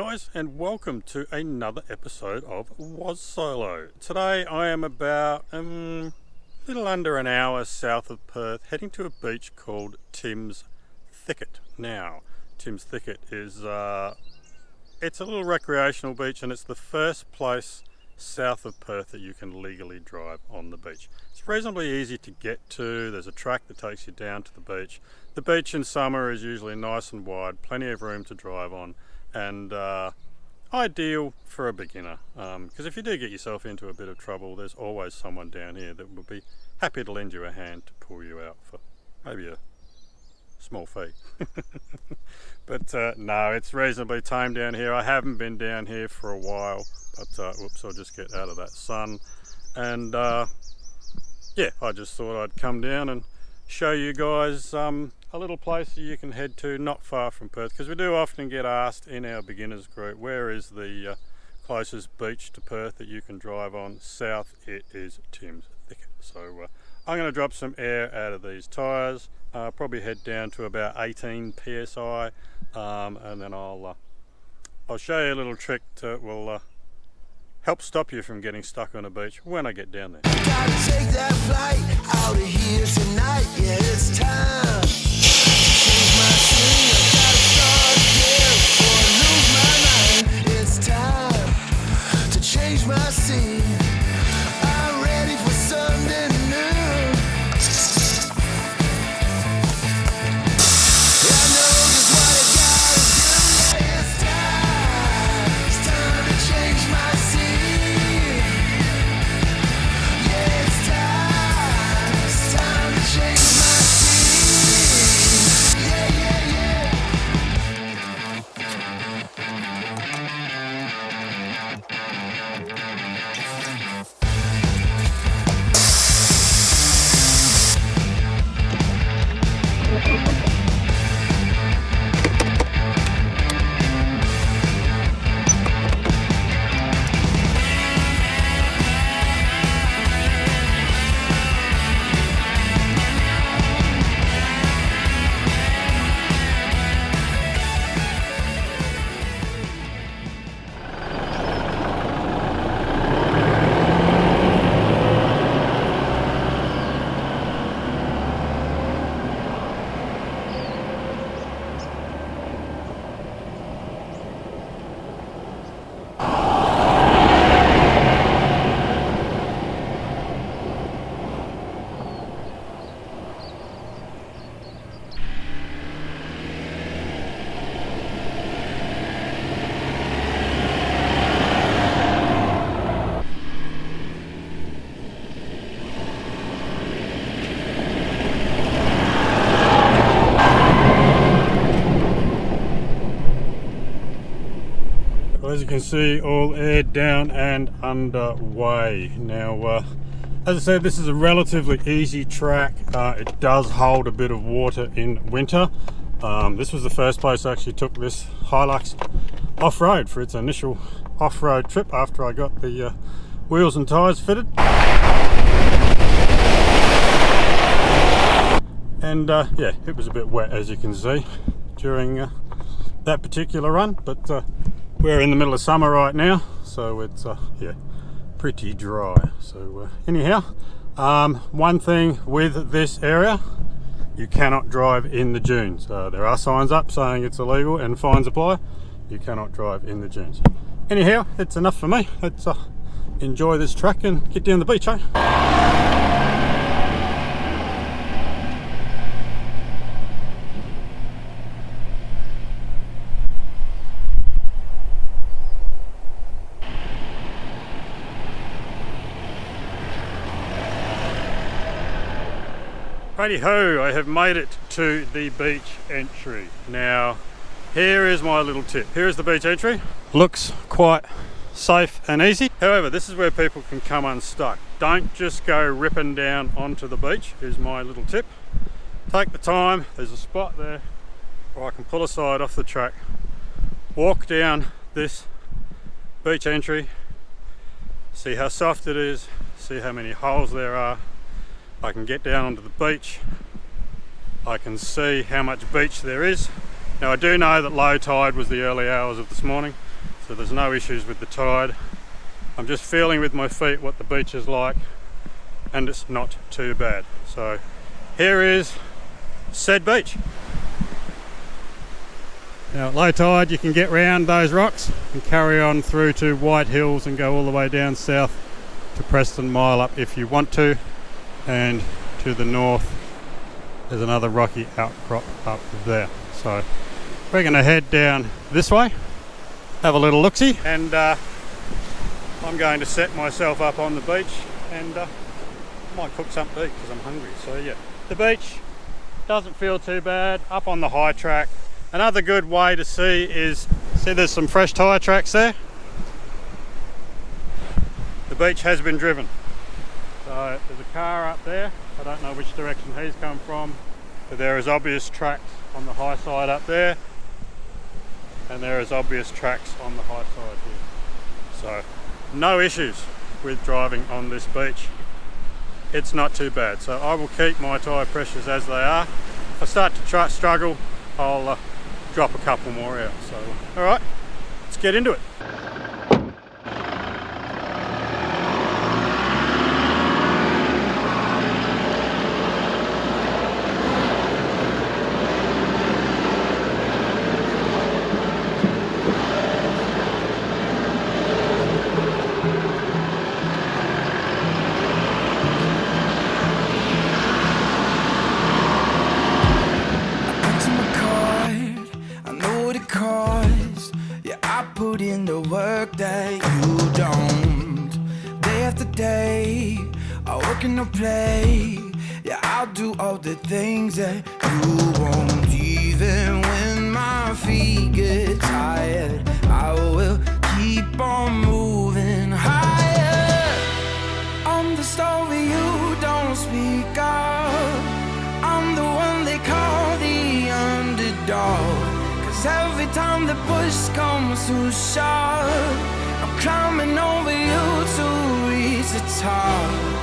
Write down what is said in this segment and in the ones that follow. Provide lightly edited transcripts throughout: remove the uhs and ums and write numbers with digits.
guys, and welcome to another episode of WASOLO. Today I am about a little under an hour south of Perth, heading to a beach called Tims Thicket. Now, Tims Thicket is it's a little recreational beach, and it's the first place south of Perth that you can legally drive on the beach. It's reasonably easy to get to. There's a track that takes you down to the beach. The beach in summer is usually nice and wide, plenty of room to drive on, and ideal for a beginner, because if you do get yourself into a bit of trouble, there's always someone down here that will be happy to lend you a hand to pull you out for maybe a small fee. But no, it's reasonably tame down here. I haven't been down here for a while, but whoops, I'll just get out of that sun. And yeah, I just thought I'd come down and show you guys a little place that you can head to not far from Perth, because we do often get asked in our beginners group, where is the closest beach to Perth that you can drive on south? It is Tims Thicket. So I'm going to drop some air out of these tyres, probably head down to about 18 psi, and then I'll show you a little trick that will help stop you from getting stuck on a beach when I get down there. Gotta take that flight out of here tonight. Yeah, it's time to change my scene. I gotta start again before I lose my mind. It's time to change my scene. I'm ready for something new. I know just what I gotta do. Yeah, it's time to change my scene. Yeah, it's time to change my scene. Yeah, yeah, yeah. Well, as you can see, all aired down and underway. Now, as I said, this is a relatively easy track. It does hold a bit of water in winter. This was the first place I actually took this Hilux off-road for its initial off-road trip after I got the wheels and tyres fitted. And yeah, it was a bit wet, as you can see, during that particular run, but we're in the middle of summer right now, so it's yeah, pretty dry. So anyhow, one thing with this area, you cannot drive in the dunes. There are signs up saying it's illegal and fines apply. You cannot drive in the dunes. Anyhow, it's enough for me. Let's enjoy this track and get down the beach, eh? Righty ho, I have made it to the beach entry. Now, here is my little tip. Here is the beach entry. Looks quite safe and easy. However, this is where people can come unstuck. Don't just go ripping down onto the beach, is my little tip. Take the time, there's a spot there where I can pull aside off the track, walk down this beach entry, see how soft it is, see how many holes there are. I can get down onto the beach, I can see how much beach there is. Now I do know that low tide was the early hours of this morning, so there's no issues with the tide. I'm just feeling with my feet what the beach is like, and it's not too bad. So here is said beach. Now at low tide you can get round those rocks and carry on through to White Hills and go all the way down south to Preston Mile Up if you want to, and to the north there's another rocky outcrop up there. So we're going to head down this way, have a little look-see, and I'm going to set myself up on the beach and might cook something to eat because I'm hungry. So yeah, the beach doesn't feel too bad. Up on the high track, another good way to see is, see there's some fresh tyre tracks there. The beach has been driven. So there's a car up there, I don't know which direction he's come from, but there is obvious tracks on the high side up there, and there is obvious tracks on the high side here. So no issues with driving on this beach. It's not too bad. So I will keep my tyre pressures as they are. If I start to struggle, I'll drop a couple more out. So all right, let's get into it. Play, yeah, I'll do all the things that you won't. Even when my feet get tired, I will keep on moving higher. I'm the story you don't speak of. I'm the one they call the underdog. Cause every time the push comes to shove, I'm climbing over you to reach the top.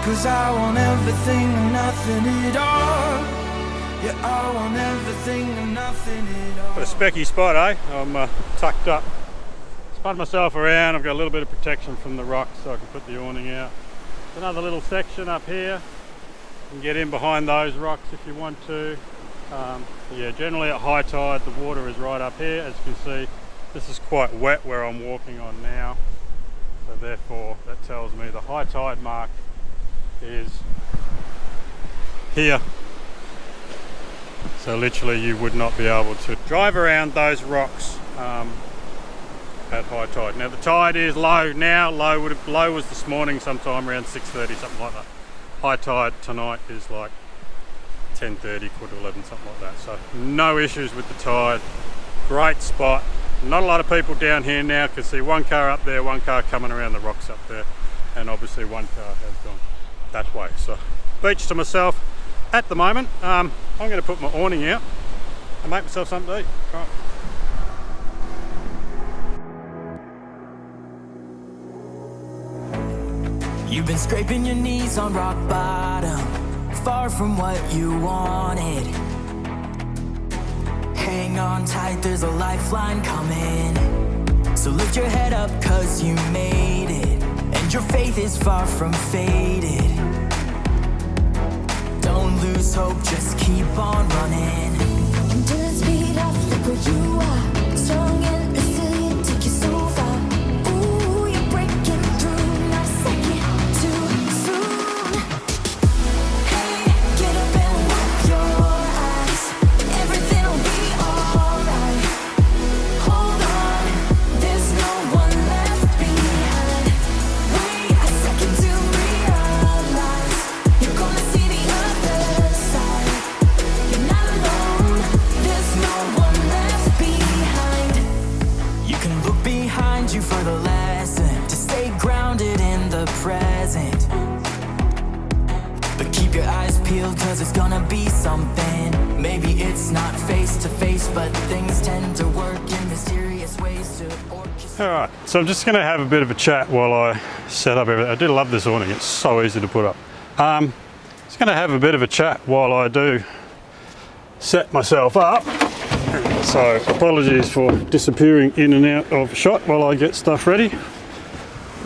Cause I want everything and nothing at all. Yeah, I want everything and nothing at all. Got a specky spot, eh? I'm tucked up. Spun myself around. I've got a little bit of protection from the rocks so I can put the awning out. Another little section up here. You can get in behind those rocks if you want to. Yeah, generally at high tide the water is right up here. As you can see, this is quite wet where I'm walking on now. So therefore that tells me the high tide mark is here, so literally you would not be able to drive around those rocks at high tide. Now the tide is low now. Low was this morning sometime around 6:30, something like that. High tide tonight is like 10:30, 10:45, something like that. So no issues with the tide. Great spot. Not a lot of people down here now. You can see one car up there, one car coming around the rocks up there, and obviously one car has gone that way. So beach to myself at the moment. I'm going to put my awning out and make myself something to eat. Right. You've been scraping your knees on rock bottom, far from what you wanted. Hang on tight, there's a lifeline coming. So lift your head up cause you made it, and your faith is far from faded. Don't lose hope, just keep on running. Don't speed up, look where you are. Strong and resilient, take you so far. Ooh, you're breaking through, not a second too soon. Hey, get up and wipe your eyes. Everything'll be alright. Hold on, there's no one left behind. Wait a second to realize you're gonna see the other side. You're not alone, there's no one left behind. You can look behind you for the lesson, to stay grounded in the present. But keep your eyes peeled cause it's gonna be something. Maybe it's not face to face, but things tend to work in mysterious ways to orchestrate. Alright, so I'm just going to have a bit of a chat while I set up everything. I do love this awning, it's so easy to put up. Just going to have a bit of a chat while I do set myself up. So apologies for disappearing in and out of shot while I get stuff ready.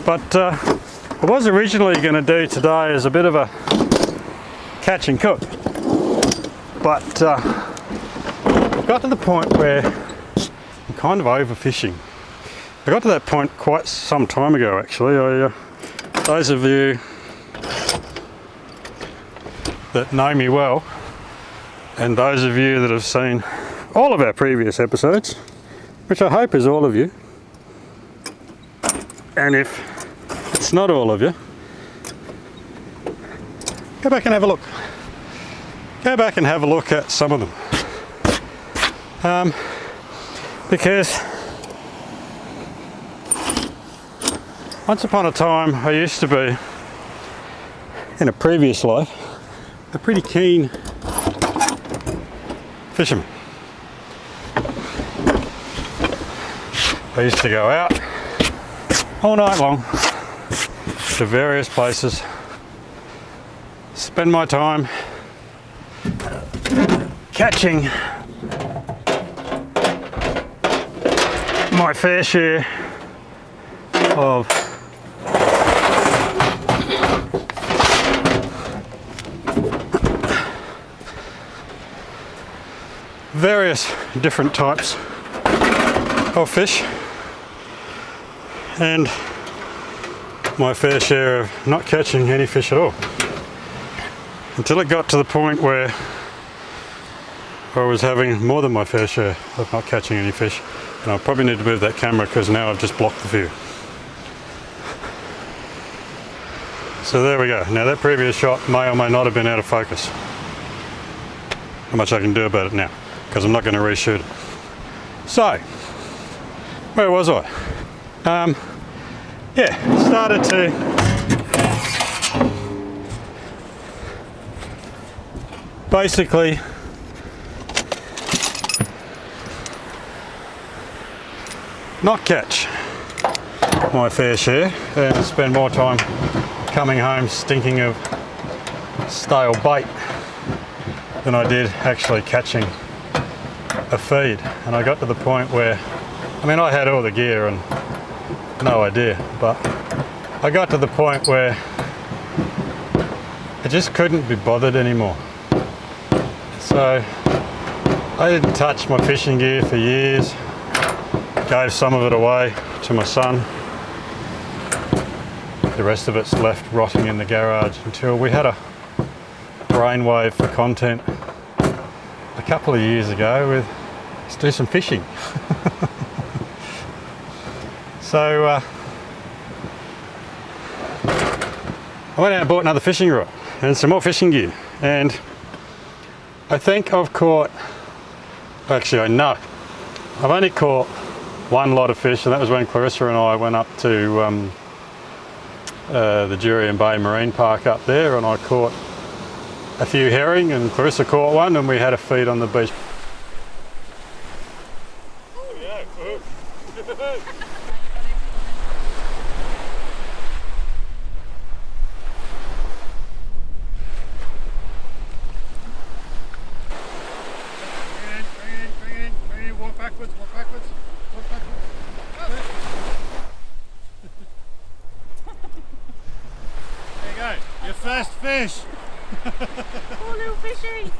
But I was originally going to do today as a bit of a catch and cook. But I've got to the point where I'm kind of overfishing. I got to that point quite some time ago actually. Those of you that know me well, and those of you that have seen all of our previous episodes, which I hope is all of you, and if it's not all of you, go back and have a look. Go back and have a look at some of them. Because once upon a time I used to be, in a previous life, a pretty keen fisherman. I used to go out all night long to various places, spend my time catching my fair share of various different types of fish, and my fair share of not catching any fish at all, until it got to the point where I was having more than my fair share of not catching any fish. And I probably need to move that camera because now I've just blocked the view. So there we go. Now that previous shot may or may not have been out of focus. Not much I can do about it now because I'm not going to reshoot it. So, where was I? Yeah, started to basically not catch my fair share and spend more time coming home stinking of stale bait than I did actually catching a feed. And I got to the point where, I mean, I had all the gear and no idea, but I got to the point where I just couldn't be bothered anymore. So I didn't touch my fishing gear for years. Gave some of it away to my son. The rest of it's left rotting in the garage until we had a brainwave for content a couple of years ago with, let's do some fishing. So I went out and bought another fishing rod and some more fishing gear, and I think I've caught, actually I know, I've only caught one lot of fish, and that was when Clarissa and I went up to the Jurien Bay Marine Park up there, and I caught a few herring and Clarissa caught one and we had a feed on the beach. Walk backwards. There you go, your first fish. Poor little fishy.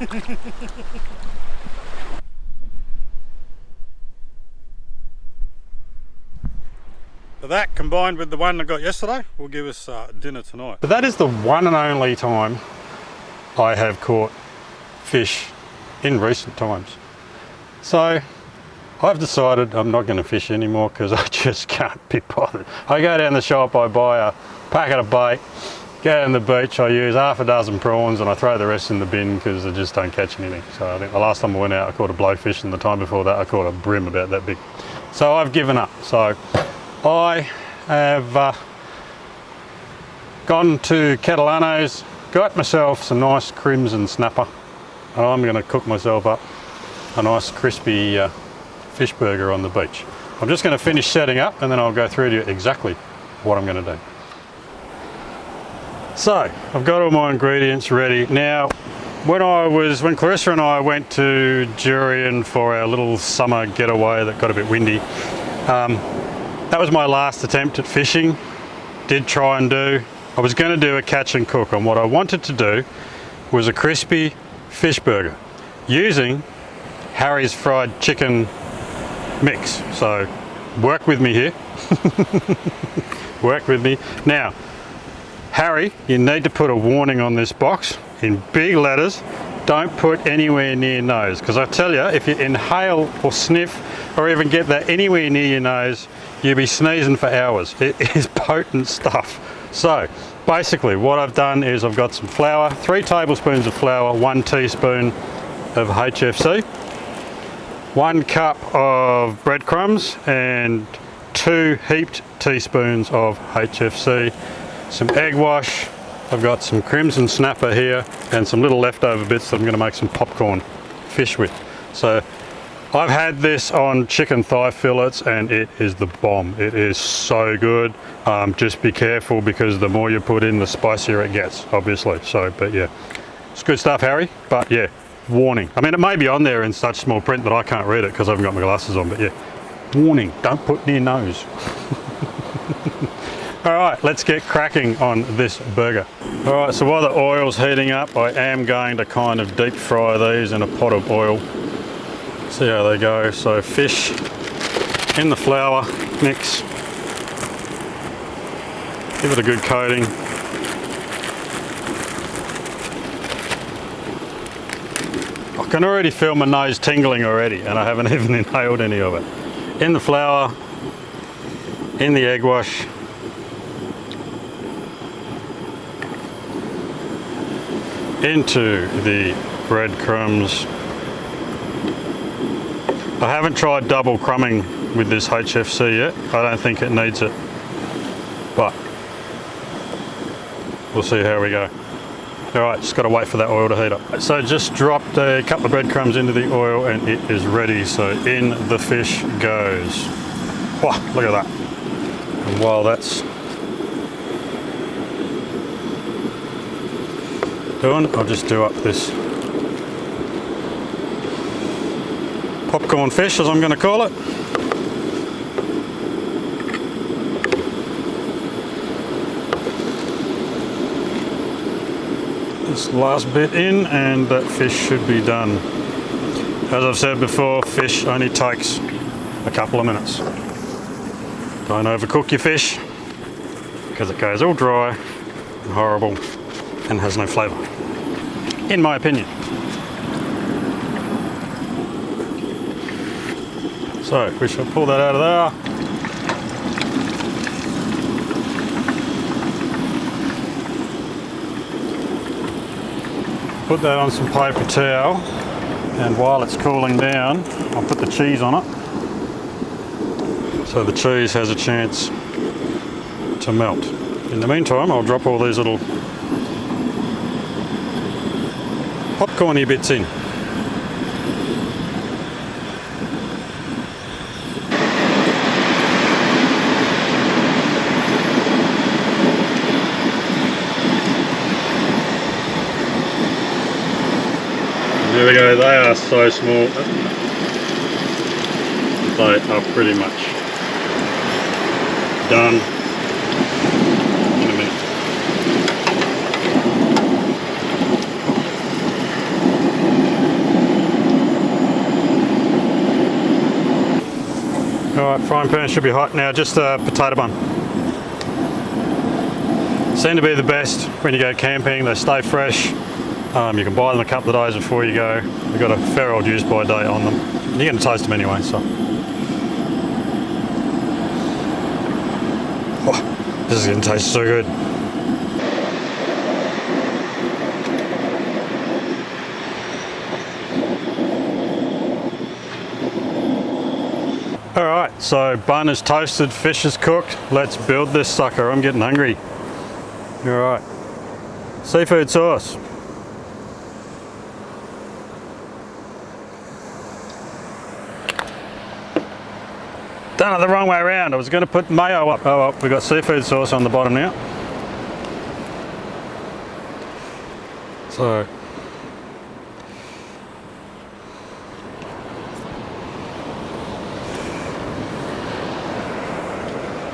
So that combined with the one I got yesterday will give us dinner tonight. But that is the one and only time I have caught fish in recent times. So I've decided I'm not going to fish anymore because I just can't be bothered. I go down the shop, I buy a packet of bait, go down the beach, I use half a dozen prawns and I throw the rest in the bin because I just don't catch anything. So I think the last time I went out I caught a blowfish, and the time before that I caught a brim about that big. So I've given up. So I have gone to Catalano's, got myself some nice crimson snapper, and I'm going to cook myself up a nice crispy fish burger on the beach. I'm just going to finish setting up and then I'll go through to you exactly what I'm going to do. So I've got all my ingredients ready. Now when Clarissa and I went to Jurien for our little summer getaway that got a bit windy, that was my last attempt at fishing. Did try and do. I was going to do a catch and cook, and what I wanted to do was a crispy fish burger using Harry's fried chicken mix. So work with me here. Work with me. Now, Harry, you need to put a warning on this box in big letters. Don't put anywhere near nose, because I tell you, if you inhale or sniff or even get that anywhere near your nose, you'll be sneezing for hours. It is potent stuff. So basically what I've done is I've got some flour, 3 tablespoons of flour, 1 teaspoon of HFC, 1 cup of breadcrumbs and 2 heaped teaspoons of HFC, some egg wash. I've got some crimson snapper here and some little leftover bits that I'm going to make some popcorn fish with. So I've had this on chicken thigh fillets and it is the bomb. It is so good. Just be careful, because the more you put in, the spicier it gets, obviously. So, but yeah, it's good stuff, Harry. But yeah, warning. I mean, it may be on there in such small print that I can't read it because I haven't got my glasses on, but yeah, warning, don't put near nose. All right, let's get cracking on this burger. All right, so while the oil's heating up, I am going to kind of deep fry these in a pot of oil. See how they go. So fish in the flour mix. Give it a good coating. I can already feel my nose tingling already, and I haven't even inhaled any of it. In the flour, in the egg wash. Into the breadcrumbs. I haven't tried double crumbing with this HFC yet. I don't think it needs it, but we'll see how we go. All right, just got to wait for that oil to heat up. So just dropped a couple of breadcrumbs into the oil and it is ready. So in the fish goes. Wow, look at that. And while that's doing, I'll just do up this popcorn fish, as I'm going to call it. This last bit in and that fish should be done. As I've said before, fish only takes a couple of minutes. Don't overcook your fish, because it goes all dry and horrible and has no flavour, in my opinion. So we shall pull that out of there. Put that on some paper towel, and while it's cooling down, I'll put the cheese on it, so the cheese has a chance to melt. In the meantime, I'll drop all these little popcorny bits in. There we go, they are so small. They are pretty much done in a minute. Alright, frying pan should be hot now. Just a potato bun. Seem to be the best when you go camping. They stay fresh. You can buy them a couple of days before you go. They've got a fair old use by date on them. You're going to toast them anyway, so. Oh, this is going to taste so good. Alright, so bun is toasted, fish is cooked. Let's build this sucker. I'm getting hungry. Alright. Seafood sauce. Done it the wrong way around. I was going to put mayo up. Oh well, we've got seafood sauce on the bottom now. So,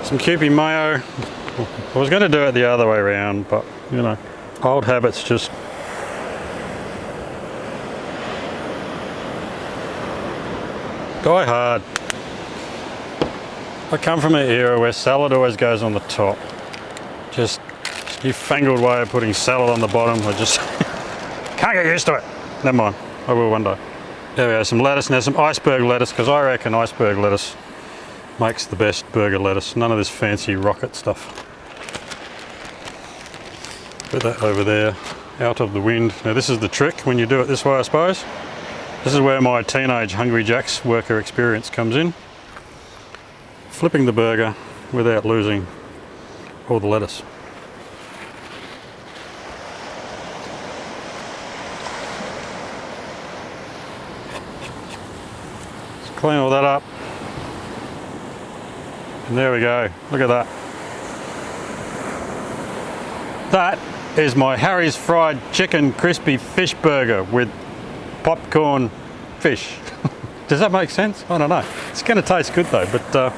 some Kewpie mayo. I was going to do it the other way around, but you know, old habits just... die hard. I come from an era where salad always goes on the top. Just newfangled way of putting salad on the bottom. I just can't get used to it. Never mind, I will one day. There we go, some lettuce now, some iceberg lettuce, because I reckon iceberg lettuce makes the best burger lettuce. None of this fancy rocket stuff. Put that over there, out of the wind. Now this is the trick when you do it this way, I suppose. This is where my teenage Hungry Jack's worker experience comes in. Flipping the burger without losing all the lettuce. Let's clean all that up. And there we go, look at that. That is my Harry's Fried Chicken Crispy Fish Burger with popcorn fish. Does that make sense? I don't know. It's going to taste good though, but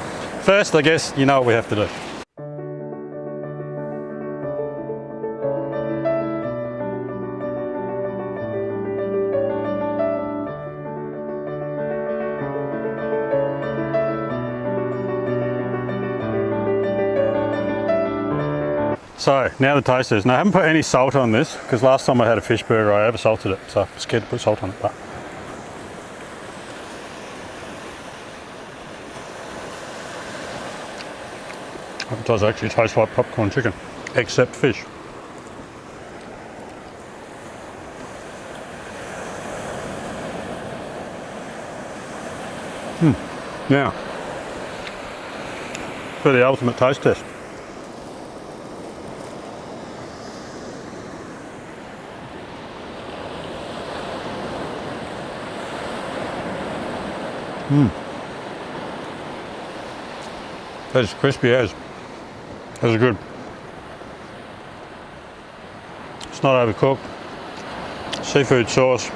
first I guess you know what we have to do. So now the toasters. Now I haven't put any salt on this because last time I had a fish burger I over salted it, so I'm scared to put salt on it. But it does actually taste like popcorn chicken, except fish. Now for the ultimate taste test. That is crispy as. That's good. It's not overcooked. Seafood sauce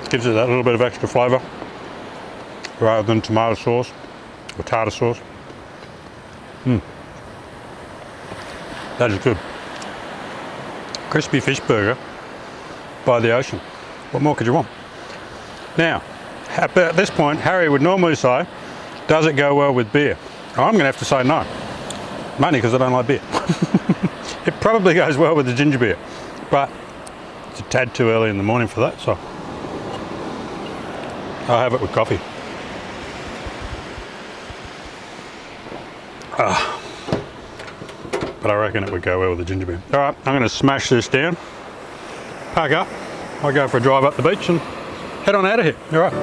gives it that little bit of extra flavour rather than tomato sauce or tartar sauce. That is good. Crispy fish burger by the ocean. What more could you want? Now, at this point, Harry would normally say, does it go well with beer? I'm going to have to say no, mainly because I don't like beer. It probably goes well with the ginger beer, but it's a tad too early in the morning for that, so I'll have it with coffee. But I reckon it would go well with the ginger beer. All right, I'm going to smash this down, pack up, I'll go for a drive up the beach and head on out of here. All right.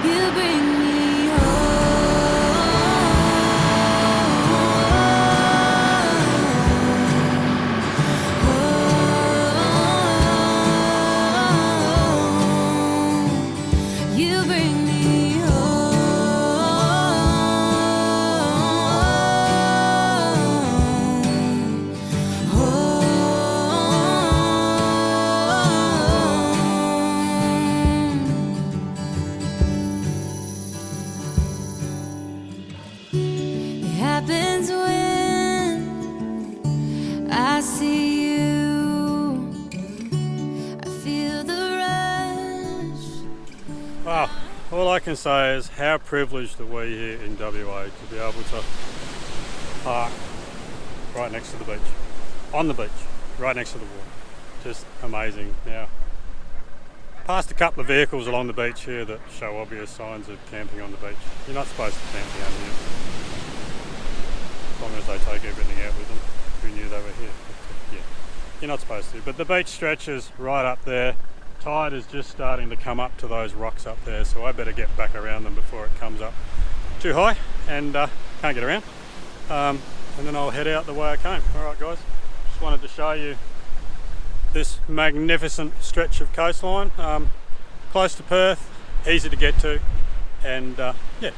You bring me home. You bring me home. It happens when I see you. I feel the rush. Wow, all I can say is how privileged are we here in WA to be able to park right next to the beach, on the beach, right next to the water. Just amazing. Now, past a couple of vehicles along the beach here that show obvious signs of camping on the beach. You're not supposed to camp down here, as long as they take everything out with them. Who knew they were here? But, yeah, you're not supposed to. But the beach stretches right up there. Tide is just starting to come up to those rocks up there, so I better get back around them before it comes up too high and can't get around. And then I'll head out the way I came. Alright guys, just wanted to show you this magnificent stretch of coastline, close to Perth, easy to get to, and yeah,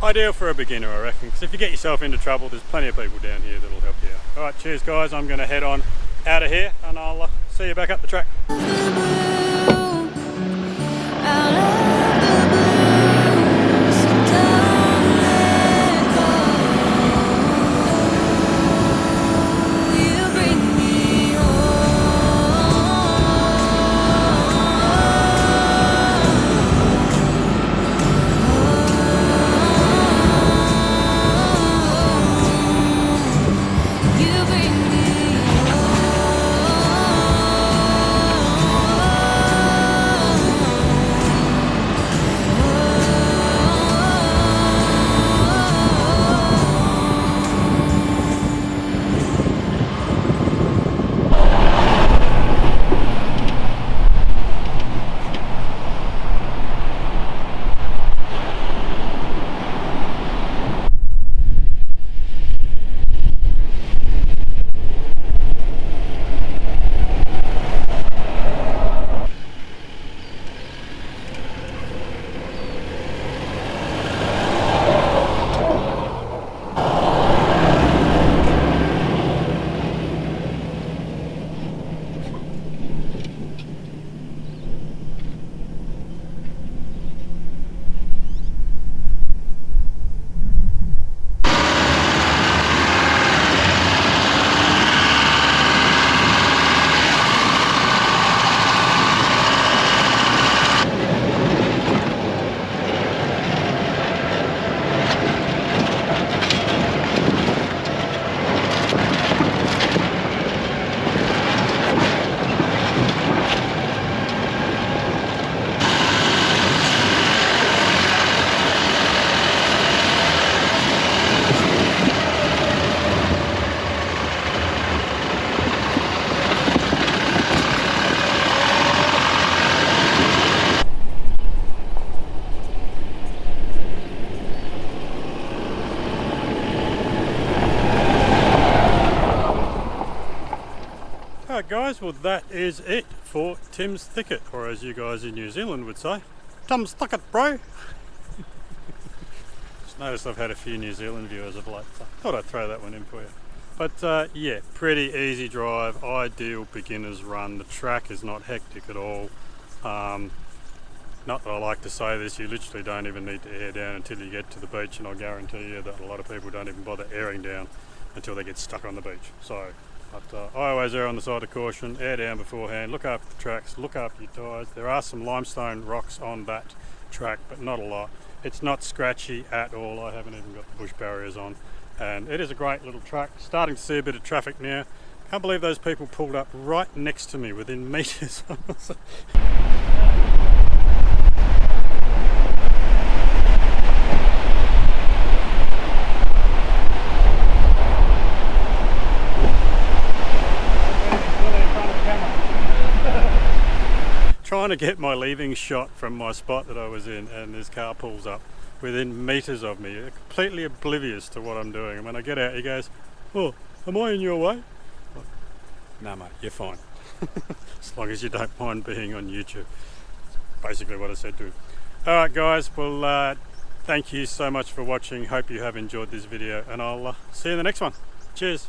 ideal for a beginner I reckon, because if you get yourself into trouble there's plenty of people down here that'll help you out. Alright, cheers guys, I'm going to head on out of here and I'll see you back up the track. Alright guys, well that is it for Tims Thicket, or as you guys in New Zealand would say, Tims Thicket bro! Just noticed I've had a few New Zealand viewers of late, so I thought I'd throw that one in for you. But yeah, pretty easy drive, ideal beginner's run. The track is not hectic at all. Not that I like to say this, you literally don't even need to air down until you get to the beach, and I guarantee you that a lot of people don't even bother airing down until they get stuck on the beach. So, but I always err on the side of caution, air down beforehand, look after the tracks, look after your tyres. There are some limestone rocks on that track, but not a lot. It's not scratchy at all. I haven't even got the bush barriers on. And it is a great little track. Starting to see a bit of traffic now. Can't believe those people pulled up right next to me within metres. Trying trying to get my leaving shot from my spot that I was in, and this car pulls up within meters of me, completely oblivious to what I'm doing. And when I get out, he goes, "Oh, am I in your way?" No, mate, you're fine. As long as you don't mind being on YouTube. Basically what I said to him. Alright guys, well thank you so much for watching. Hope you have enjoyed this video, and I'll see you in the next one. Cheers.